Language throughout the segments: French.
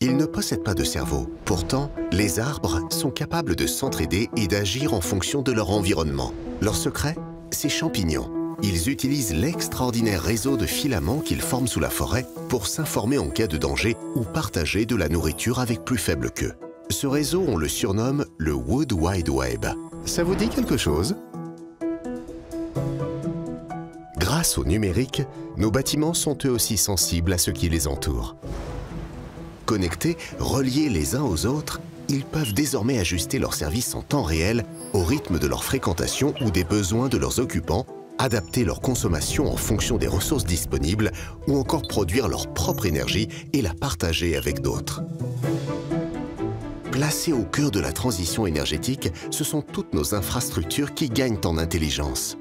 Ils ne possèdent pas de cerveau. Pourtant, les arbres sont capables de s'entraider et d'agir en fonction de leur environnement. Leur secret, ces champignons. Ils utilisent l'extraordinaire réseau de filaments qu'ils forment sous la forêt pour s'informer en cas de danger ou partager de la nourriture avec plus faible qu'eux. Ce réseau, on le surnomme le Wood Wide Web. Ça vous dit quelque chose? Grâce au numérique, nos bâtiments sont eux aussi sensibles à ce qui les entoure. Connectés, reliés les uns aux autres, ils peuvent désormais ajuster leurs services en temps réel au rythme de leur fréquentation ou des besoins de leurs occupants, adapter leur consommation en fonction des ressources disponibles ou encore produire leur propre énergie et la partager avec d'autres. Placées au cœur de la transition énergétique, ce sont toutes nos infrastructures qui gagnent en intelligence.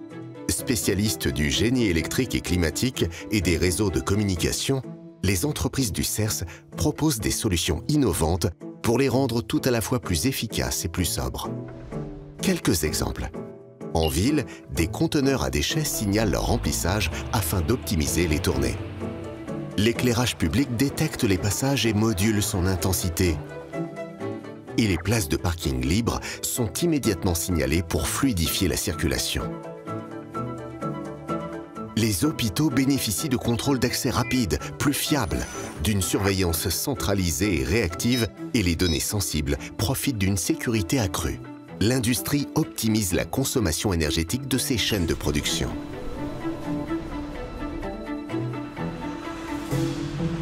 Spécialistes du génie électrique et climatique et des réseaux de communication, les entreprises du CERS proposent des solutions innovantes pour les rendre tout à la fois plus efficaces et plus sobres. Quelques exemples. En ville, des conteneurs à déchets signalent leur remplissage afin d'optimiser les tournées. L'éclairage public détecte les passages et module son intensité. Et les places de parking libres sont immédiatement signalées pour fluidifier la circulation. Les hôpitaux bénéficient de contrôles d'accès rapides, plus fiables, d'une surveillance centralisée et réactive, et les données sensibles profitent d'une sécurité accrue. L'industrie optimise la consommation énergétique de ses chaînes de production.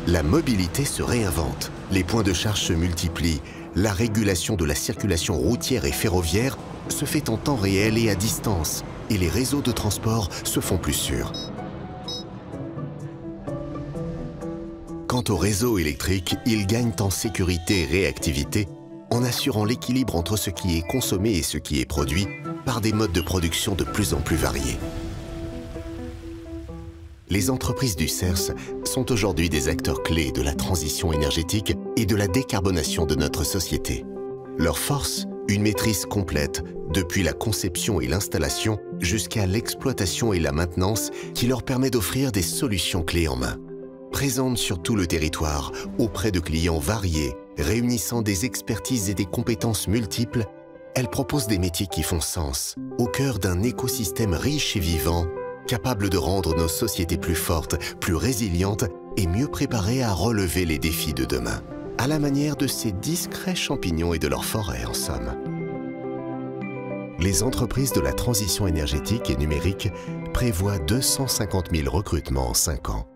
La mobilité se réinvente, les points de charge se multiplient, la régulation de la circulation routière et ferroviaire se fait en temps réel et à distance, et les réseaux de transport se font plus sûrs. Quant au réseau électrique, il gagne en sécurité et réactivité en assurant l'équilibre entre ce qui est consommé et ce qui est produit par des modes de production de plus en plus variés. Les entreprises du CERS sont aujourd'hui des acteurs clés de la transition énergétique et de la décarbonation de notre société. Leur force, une maîtrise complète, depuis la conception et l'installation jusqu'à l'exploitation et la maintenance, qui leur permet d'offrir des solutions clés en main. Présentes sur tout le territoire, auprès de clients variés, réunissant des expertises et des compétences multiples, elles proposent des métiers qui font sens, au cœur d'un écosystème riche et vivant, capable de rendre nos sociétés plus fortes, plus résilientes et mieux préparées à relever les défis de demain, à la manière de ces discrets champignons et de leurs forêts, en somme. Les entreprises de la transition énergétique et numérique prévoient 250 000 recrutements en 5 ans.